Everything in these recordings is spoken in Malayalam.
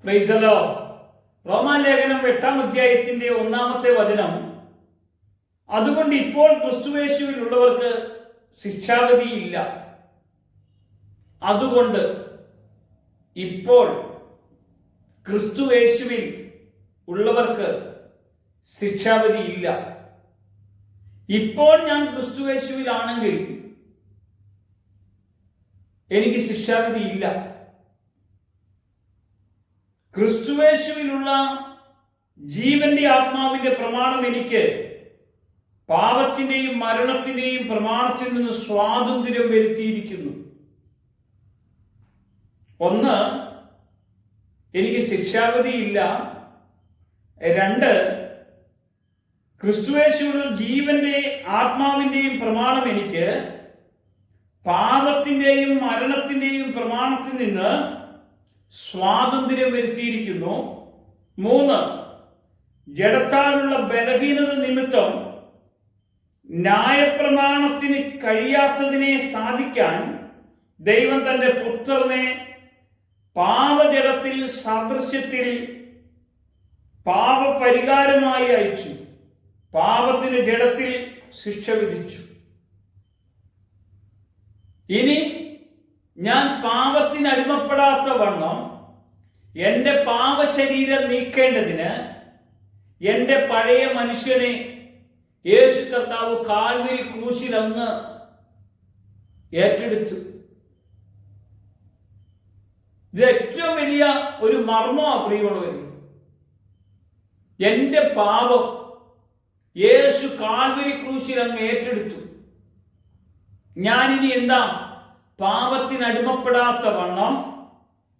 Praise the Lord. റോമാലേഖനം 8-ാം അധ്യായത്തിന്റെ 1-ാമത്തെ വചനം, അതുകൊണ്ട് ഇപ്പോൾ ക്രിസ്തുയേശുവിലുള്ളവർക്ക് ശിക്ഷാവിധിയില്ല. അതുകൊണ്ട് ഇപ്പോൾ ക്രിസ്തുയേശുവിൽ ഉള്ളവർക്ക് ശിക്ഷാവിധിയില്ല. ഇപ്പോൾ ഞാൻ ക്രിസ്തുയേശുവിലാണെങ്കിൽ എനിക്ക് ശിക്ഷാവിധിയില്ല. ക്രിസ്തുയേശുവിലുള്ള ജീവന്റെ ആത്മാവിന്റെ പ്രമാണം എനിക്ക് പാപത്തിന്റെയും മരണത്തിന്റെയും പ്രമാണത്തിൽ നിന്ന് സ്വാതന്ത്ര്യം വരുത്തിയിരിക്കുന്നു. ഒന്ന്, എനിക്ക് ശിക്ഷാവിധിയില്ല. രണ്ട്, ക്രിസ്തുയേശുവിലുള്ള ജീവന്റെ ആത്മാവിന്റെയും പ്രമാണം എനിക്ക് പാപത്തിന്റെയും മരണത്തിന്റെയും പ്രമാണത്തിൽ നിന്ന് സ്വാതന്ത്ര്യം വരുത്തിയിരിക്കുന്നു. മൂന്ന്, ജഡത്താലുള്ള ബലഹീനത നിമിത്തം ന്യായപ്രമാണത്തിന് കഴിയാത്തതിനെ സാധിക്കാൻ ദൈവം തന്റെ പുത്രനെ പാപജഡത്തിൽ സാദൃശ്യത്തിൽ പാപപരിഹാരമായി അയച്ചു. പാപത്തിന് ജഡത്തിൽ ശിക്ഷ വിധിച്ചു. ഇനി ഞാൻ പാപത്തിന് അടിമപ്പെടാത്ത വണ്ണം എൻ്റെ പാപശരീരം നീക്കേണ്ടതിന് എൻ്റെ പഴയ മനുഷ്യനെ യേശു കർത്താവ് കാൽവരി ക്രൂശിൽ അങ്ങ് ഏറ്റെടുത്തു. ഇത് ഏറ്റവും വലിയ ഒരു മർമ്മമാണ് പ്രിയമുള്ളവര്. എൻ്റെ പാപം യേശു കാൽവരി ക്രൂശിൽ അങ്ങ് ഏറ്റെടുത്തു. ഞാനിനി എന്താ? പാപത്തിന് അടിമപ്പെടാത്ത വണ്ണം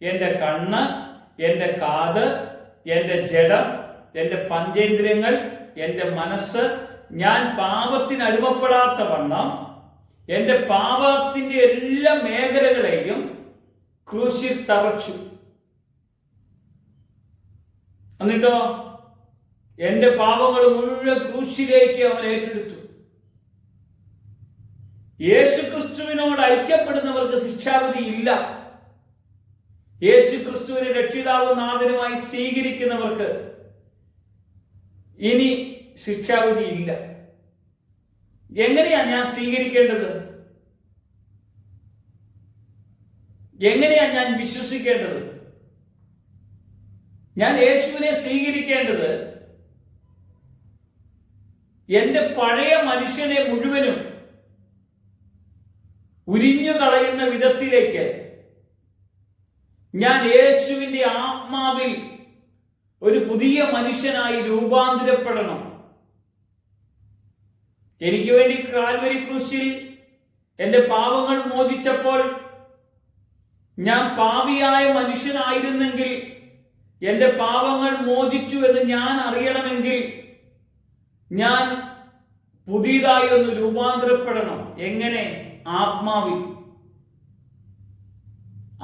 എൻ്റെ കണ്ണ്, എൻ്റെ കാത്, എൻ്റെ ജഡം, എൻ്റെ പഞ്ചേന്ദ്രിയങ്ങൾ, എൻ്റെ മനസ്സ്, ഞാൻ പാപത്തിന് അടിമപ്പെടാത്ത വണ്ണം എൻ്റെ പാപത്തിന്റെ എല്ലാ മേഖലകളെയും ക്രൂശിൽ തറച്ചു. എന്നിട്ടോ എൻ്റെ പാപങ്ങൾ മുഴുവൻ ക്രൂശിലേക്ക് അവൻ ഏറ്റെടുത്തു. യേശുക്രിസ്തുവിനോട് ഐക്യപ്പെടുന്നവർക്ക് ശിക്ഷാവിധി ഇല്ല. യേശുക്രിസ്തുവിനെ രക്ഷിതാവ് നാഥനുമായി സ്വീകരിക്കുന്നവർക്ക് ഇനി ശിക്ഷാവിധി ഇല്ല. എങ്ങനെയാ ഞാൻ സ്വീകരിക്കേണ്ടത്? എങ്ങനെയാ ഞാൻ വിശ്വസിക്കേണ്ടത്? ഞാൻ യേശുവിനെ സ്വീകരിക്കേണ്ടത് എന്റെ പഴയ മനുഷ്യനെ മുഴുവനും ഉരിഞ്ഞു കളയുന്ന വിധത്തിലേക്ക് ഞാൻ യേശുവിന്റെ ആത്മാവിൽ ഒരു പുതിയ മനുഷ്യനായി രൂപാന്തരപ്പെടണം. എനിക്ക് വേണ്ടി കാൽവരി ക്രൂശിൽ എൻ്റെ പാപങ്ങൾ മോചിച്ചപ്പോൾ ഞാൻ പാപിയായ മനുഷ്യനായിരുന്നെങ്കിൽ എൻ്റെ പാപങ്ങൾ മോചിച്ചു എന്ന് ഞാൻ അറിയണമെങ്കിൽ ഞാൻ പുതിയതായി ഒന്ന് രൂപാന്തരപ്പെടണം. എങ്ങനെ? ആത്മാവിൽ.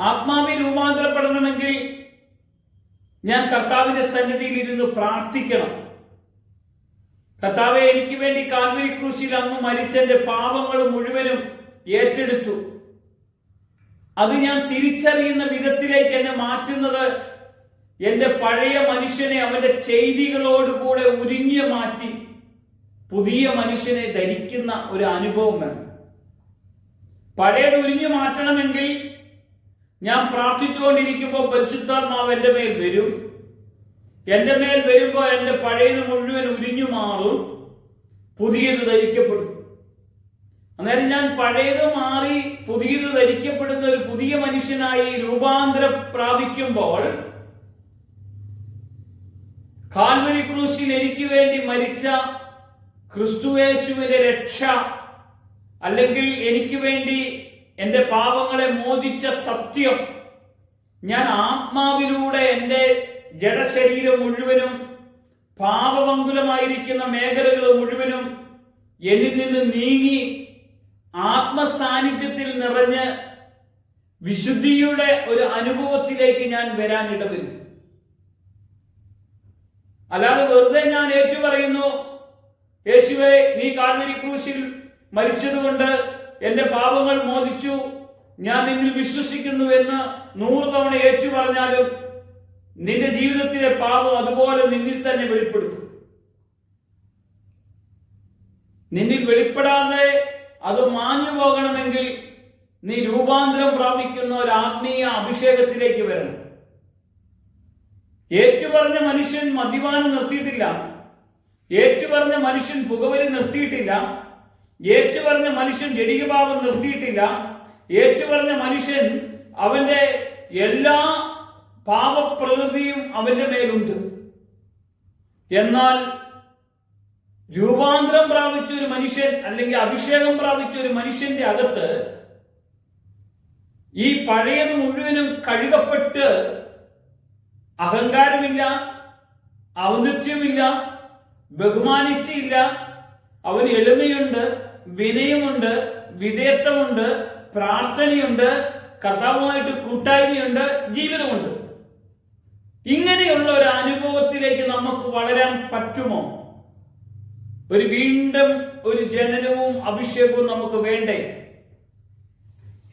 ആത്മാവിൽ രൂപാന്തരപ്പെടണമെങ്കിൽ ഞാൻ കർത്താവിന്റെ സന്നിധിയിൽ ഇരുന്ന് പ്രാർത്ഥിക്കണം. കർത്താവെ, എനിക്ക് വേണ്ടി കാൽവരി ക്രൂശിൽ അങ്ങ് മരിച്ചെന്റെ പാപങ്ങൾ മുഴുവനും ഏറ്റെടുത്തു. അത് ഞാൻ തിരിച്ചറിയുന്ന വിധത്തിലേക്ക് എന്നെ മാറ്റുന്നത് എന്റെ പഴയ മനുഷ്യനെ അവന്റെ ചെയ്തികളോടുകൂടെ ഉരിഞ്ഞു മാറ്റി പുതിയ മനുഷ്യനെ ധരിക്കുന്ന ഒരു അനുഭവം വേണം. പഴയത് ഉരിഞ്ഞു മാറ്റണമെങ്കിൽ ഞാൻ പ്രാർത്ഥിച്ചുകൊണ്ടിരിക്കുമ്പോൾ പരിശുദ്ധാത്മാവ് എൻ്റെ മേൽ വരും. എൻ്റെ മേൽ വരുമ്പോൾ എൻ്റെ പഴയത് മുഴുവൻ ഉരിഞ്ഞു മാറും, പുതിയത് ധരിക്കപ്പെടും. അന്നേരം ഞാൻ പഴയത് മാറി പുതിയത് ധരിക്കപ്പെടുന്ന ഒരു പുതിയ മനുഷ്യനായി രൂപാന്തരം പ്രാപിക്കുമ്പോൾ കാൽവരി ക്രൂശിൽ എനിക്ക് വേണ്ടി മരിച്ച ക്രിസ്തുയേശുവിന്റെ രക്ഷ, അല്ലെങ്കിൽ എനിക്ക് വേണ്ടി എൻ്റെ പാപങ്ങളെ മോചിച്ച സത്യം ഞാൻ ആത്മാവിലൂടെ എൻ്റെ ജഡശരീരം മുഴുവനും പാപമംഗുലമായിരിക്കുന്ന മേഖലകൾ മുഴുവനും എന്നിൽ നിന്ന് നീങ്ങി ആത്മസാന്നിധ്യത്തിൽ നിറഞ്ഞ് വിശുദ്ധിയുടെ ഒരു അനുഭവത്തിലേക്ക് ഞാൻ വരാനിടവരും. അല്ലാതെ വെറുതെ ഞാൻ ഏറ്റു പറയുന്നു, യേശുവേ നീ കാൽവരി ക്രൂശിൽ മരിച്ചതുകൊണ്ട് എന്റെ പാപങ്ങൾ മോചിച്ചു, ഞാൻ നിന്നിൽ വിശ്വസിക്കുന്നു എന്ന് 100 തവണ ഏറ്റു പറഞ്ഞാലും നിന്റെ ജീവിതത്തിലെ പാപം അതുപോലെ നിന്നിൽ തന്നെ വെളിപ്പെടുത്തും. നിന്നിൽ വെളിപ്പെടാതെ അത് മാഞ്ഞു പോകണമെങ്കിൽ നീ രൂപാന്തരം പ്രാപിക്കുന്ന ഒരു ആത്മീയ അഭിഷേകത്തിലേക്ക് വരണം. ഏറ്റുപറഞ്ഞ മനുഷ്യൻ മദ്യപാനം നിർത്തിയിട്ടില്ല. ഏറ്റുപറഞ്ഞ മനുഷ്യൻ പുകവലി നിർത്തിയിട്ടില്ല. ഏറ്റുപറഞ്ഞ മനുഷ്യൻ ജഡികഭാവം നിർത്തിയിട്ടില്ല. ഏറ്റുപറഞ്ഞ മനുഷ്യൻ അവന്റെ എല്ലാ പാപപ്രകൃതിയും അവന്റെ മേലുണ്ട്. എന്നാൽ രൂപാന്തരം പ്രാപിച്ച ഒരു മനുഷ്യൻ അല്ലെങ്കിൽ അഭിഷേകം പ്രാപിച്ച ഒരു മനുഷ്യന്റെ അകത്ത് ഈ പഴയത് മുഴുവനും കഴുകപ്പെട്ട് അഹങ്കാരമില്ല, ഔന്നത്യമില്ല, ബഹുമാനിച്ചില്ല. അവന് എളിമയുണ്ട്, വിനയമുണ്ട്, വിധേയത്വമുണ്ട്, പ്രാർത്ഥനയുണ്ട്, കർത്താവുമായിട്ട് കൂട്ടായ്മയുണ്ട്, ജീവിതമുണ്ട്. ഇങ്ങനെയുള്ള ഒരു അനുഭവത്തിലേക്ക് നമുക്ക് വളരാൻ പറ്റുമോ? വീണ്ടും ഒരു ജനനവും അഭിഷേകവും നമുക്ക് വേണ്ടേ?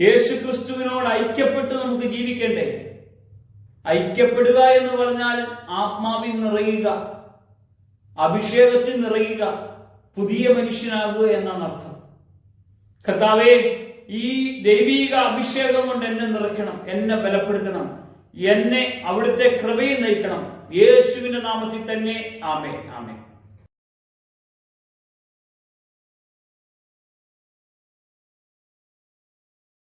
യേശു ക്രിസ്തുവിനോട് ഐക്യപ്പെട്ട് നമുക്ക് ജീവിക്കണ്ടേ? ഐക്യപ്പെടുക എന്ന് പറഞ്ഞാൽ ആത്മാവിൽ നിറയുക, അഭിഷേകത്തിൽ നിറയുക, പുതിയ മനുഷ്യനാകുക എന്നാണ് അർത്ഥം. കർത്താവേ, ഈ ദൈവീക അഭിഷേകം കൊണ്ട് എന്നെ നിറയ്ക്കണം, എന്നെ ബലപ്പെടുത്തണം, എന്നെ അവിടുത്തെ കൃപയിൽ നയിക്കണം. യേശുവിന്റെ നാമത്തിൽ തന്നെ ആമേൻ, ആമേൻ.